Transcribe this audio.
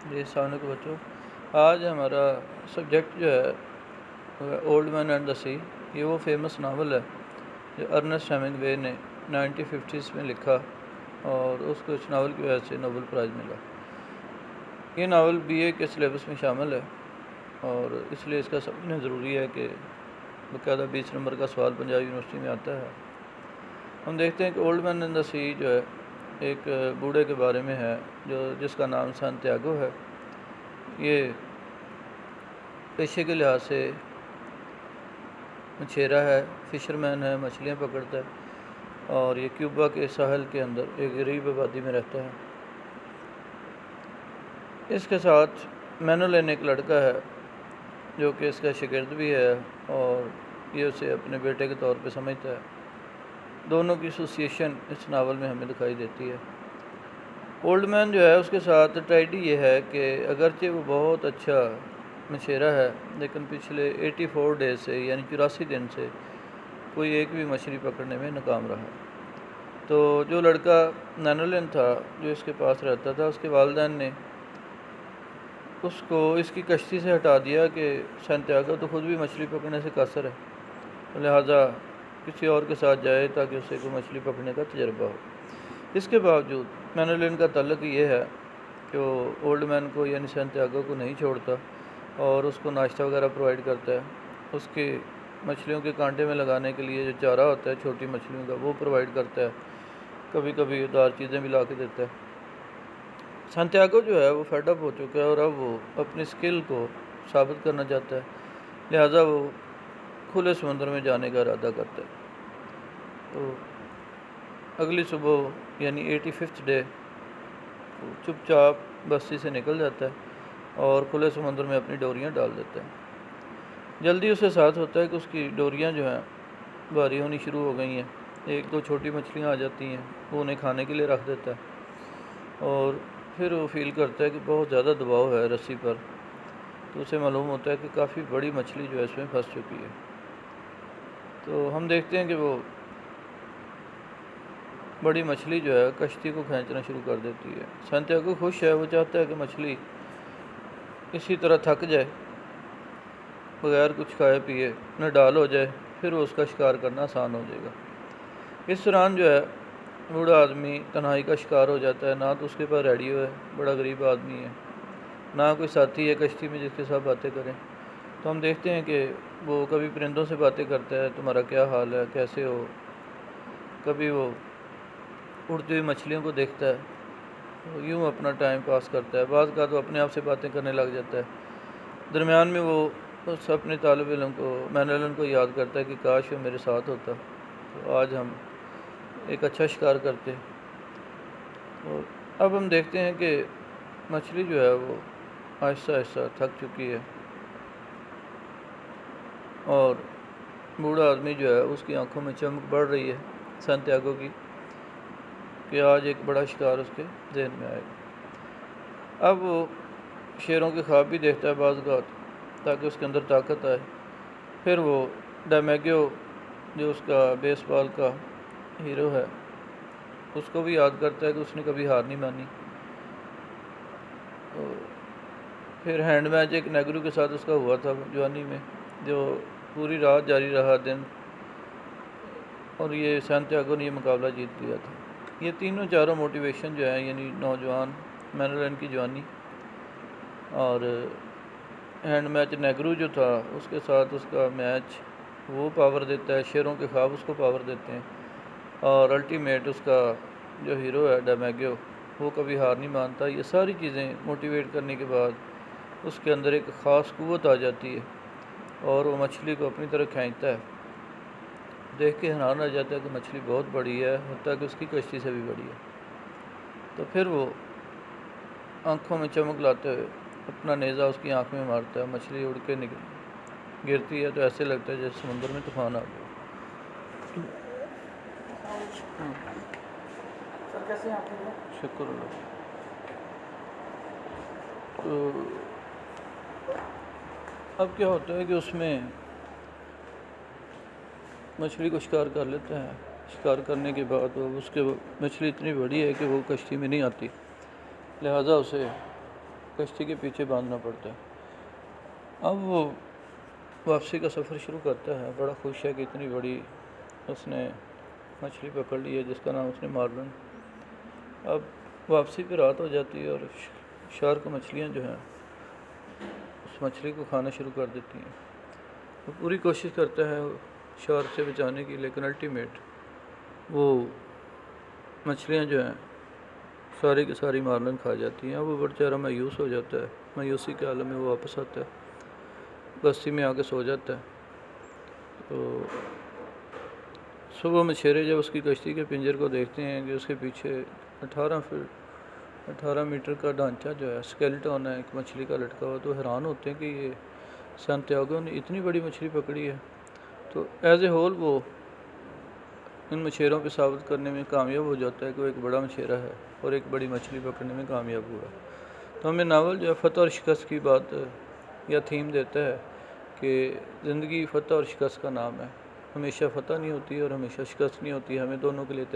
جی السلام علیکم بچوں. آج ہمارا سبجیکٹ جو ہے اولڈ مین اینڈ دا سی. یہ وہ فیمس ناول ہے جو ارنسٹ ہیمنگوے نے 1950s میں لکھا اور اس کو اس ناول کی وجہ سے نوبل پرائز ملا. یہ ناول BA کے سلیبس میں شامل ہے اور اس لیے اس کا سمجھنا ضروری ہے کہ باقاعدہ 20 نمبر کا سوال پنجاب یونیورسٹی میں آتا ہے. ہم دیکھتے ہیں کہ اولڈ مین اینڈ دا سی جو ہے ایک بوڑھے کے بارے میں ہے جس کا نام سانتیاگو ہے. یہ پیشے کے لحاظ سے مچھیرا ہے، فشر مین ہے، مچھلیاں پکڑتا ہے اور یہ کیوبا کے ساحل کے اندر ایک غریب آبادی میں رہتا ہے. اس کے ساتھ مینولین ایک لڑکا ہے جو کہ اس کا شاگرد بھی ہے اور یہ اسے اپنے بیٹے کے طور پہ سمجھتا ہے. دونوں کی ایسوسیشن اس ناول میں ہمیں دکھائی دیتی ہے. اولڈ مین جو ہے اس کے ساتھ ٹریجڈی یہ ہے کہ اگرچہ وہ بہت اچھا مچھیرا ہے لیکن پچھلے 84 ڈیز سے یعنی 84 دن سے کوئی ایک بھی مچھلی پکڑنے میں ناکام رہا. تو جو لڑکا مینولین تھا جو اس کے پاس رہتا تھا، اس کے والدین نے اس کو اس کی کشتی سے ہٹا دیا کہ سانتیاگو تو خود بھی مچھلی پکڑنے سے قاصر ہے، لہٰذا کسی اور کے ساتھ جائے تاکہ اسے کوئی مچھلی پکڑنے کا تجربہ ہو. اس کے باوجود مینولین کا تعلق یہ ہے کہ وہ اولڈ مین کو یعنی سانتیاگو کو نہیں چھوڑتا اور اس کو ناشتہ وغیرہ پرووائڈ کرتا ہے. اس کی مچھلیوں کے کانٹے میں لگانے کے لیے جو چارہ ہوتا ہے چھوٹی مچھلیوں کا وہ پرووائڈ کرتا ہے، کبھی کبھی ادار چیزیں بھی لا کے دیتا ہے. سانتیاگو جو ہے وہ فیڈ اپ ہو چکا ہے اور اب وہ اپنی اسکل کو ثابت کرنا چاہتا ہے، لہٰذا وہ کھلے سمندر میں جانے کا ارادہ کرتا ہے. تو اگلی صبح یعنی 85th ڈے چپ چاپ بستی سے نکل جاتا ہے اور کھلے سمندر میں اپنی ڈوریاں ڈال دیتا ہے. جلدی اسے ساتھ ہوتا ہے کہ اس کی ڈوریاں جو ہیں بھاری ہونی شروع ہو گئی ہیں. ایک دو چھوٹی مچھلیاں آ جاتی ہیں، وہ انہیں کھانے کے لیے رکھ دیتا ہے اور پھر وہ فیل کرتا ہے کہ بہت زیادہ دباؤ ہے رسی پر. تو اسے معلوم ہوتا ہے کہ کافی بڑی مچھلی جو ہے اس میں پھنس چکی ہے. تو ہم دیکھتے ہیں کہ وہ بڑی مچھلی جو ہے کشتی کو کھینچنا شروع کر دیتی ہے. سانتیاگو خوش ہے، وہ چاہتا ہے کہ مچھلی اسی طرح تھک جائے، بغیر کچھ کھائے پیے نڈال ہو جائے، پھر وہ اس کا شکار کرنا آسان ہو جائے گا. اس دوران جو ہے بوڑھا آدمی تنہائی کا شکار ہو جاتا ہے. نہ تو اس کے پاس ریڈیو ہے، بڑا غریب آدمی ہے، نہ کوئی ساتھی ہے کشتی میں جس کے ساتھ باتیں کریں. تو ہم دیکھتے ہیں کہ وہ کبھی پرندوں سے باتیں کرتا ہے، تمہارا کیا حال ہے، کیسے ہو. کبھی وہ اڑتی ہوئی مچھلیوں کو دیکھتا ہے، یوں اپنا ٹائم پاس کرتا ہے. بعض کا تو اپنے آپ سے باتیں کرنے لگ جاتا ہے. درمیان میں وہ اس اپنے طالب علم کو مینولین کو یاد کرتا ہے کہ کاش وہ میرے ساتھ ہوتا تو آج ہم ایک اچھا شکار کرتے. تو اب ہم دیکھتے ہیں کہ مچھلی جو ہے وہ آہستہ آہستہ تھک چکی ہے اور بوڑھا آدمی جو ہے اس کی آنکھوں میں چمک بڑھ رہی ہے سانتیاگو کی کہ آج ایک بڑا شکار اس کے ذہن میں آئے گا. اب وہ شیروں کے خواب بھی دیکھتا ہے بعض اوقات تاکہ اس کے اندر طاقت آئے. پھر وہ ڈیمیگو جو اس کا بیس بال کا ہیرو ہے اس کو بھی یاد کرتا ہے کہ اس نے کبھی ہار نہیں مانی. پھر ہینڈ میچ ایک نیگرو کے ساتھ اس کا ہوا تھا جوانی میں، جو پوری رات جاری رہا دن، اور یہ سانتیاگو نے یہ مقابلہ جیت لیا تھا. یہ تینوں چاروں موٹیویشن جو ہیں یعنی نوجوان مینولین کی جوانی اور ہینڈ میچ نیگرو جو تھا اس کے ساتھ اس کا میچ وہ پاور دیتا ہے، شیروں کے خواب اس کو پاور دیتے ہیں، اور الٹیمیٹ اس کا جو ہیرو ہے ڈیمیگو وہ کبھی ہار نہیں مانتا. یہ ساری چیزیں موٹیویٹ کرنے کے بعد اس کے اندر ایک خاص قوت آ جاتی ہے اور وہ مچھلی کو اپنی طرف کھینچتا ہے. دیکھ کے حیران رہ جاتا ہے کہ مچھلی بہت بڑی ہے، حتیٰ کہ اس کی کشتی سے بھی بڑی ہے. تو پھر وہ آنکھوں میں چمک لاتے ہوئے اپنا نیزہ اس کی آنکھ میں مارتا ہے. مچھلی اڑ کے گرتی ہے تو ایسے لگتا ہے جیسے سمندر میں طوفان آ گیا. شکر اللہ. تو اب کیا ہوتا ہے کہ اس میں مچھلی کو شکار کر لیتا ہے. شکار کرنے کے بعد وہ اس کے مچھلی اتنی بڑی ہے کہ وہ کشتی میں نہیں آتی، لہٰذا اسے کشتی کے پیچھے باندھنا پڑتا ہے۔ اب وہ واپسی کا سفر شروع کرتا ہے، بڑا خوش ہے کہ اتنی بڑی اس نے مچھلی پکڑ لی ہے جس کا نام اس نے مارلن۔ اب واپسی پہ رات ہو جاتی ہے اور شارک مچھلیاں جو ہیں اس مچھلی کو کھانا شروع کر دیتی ہیں۔ وہ پوری کوشش کرتا ہے شارک سے بچانے کی، لیکن الٹیمیٹ وہ مچھلیاں جو ہیں ساری کی ساری مارلن کھا جاتی ہیں۔ وہ بیچارہ مایوس ہو جاتا ہے، مایوسی کے عالم میں وہ واپس آتا ہے، بستی میں آ کے سو جاتا ہے۔ تو صبح مچھیرے جب اس کی کشتی کے پنجر کو دیکھتے ہیں کہ اس کے پیچھے 18 میٹر کا ڈھانچہ جو ہے اسکیلیٹن ہے ایک مچھلی کا لٹکا ہوا، تو حیران ہوتے ہیں کہ یہ سانتیاگو نے اتنی بڑی مچھلی پکڑی ہے۔ تو ایز اے ہول وہ ان مچھیروں پہ ثابت کرنے میں کامیاب ہو جاتا ہے کہ وہ ایک بڑا مچھیرہ ہے اور ایک بڑی مچھلی پکڑنے میں کامیاب ہوا۔ تو ہمیں ناول جو ہے فتح اور شکست کی بات یا تھیم دیتا ہے کہ زندگی فتح اور شکست کا نام ہے، ہمیشہ فتح نہیں ہوتی اور ہمیشہ شکست نہیں ہوتی، ہمیں دونوں کے لیے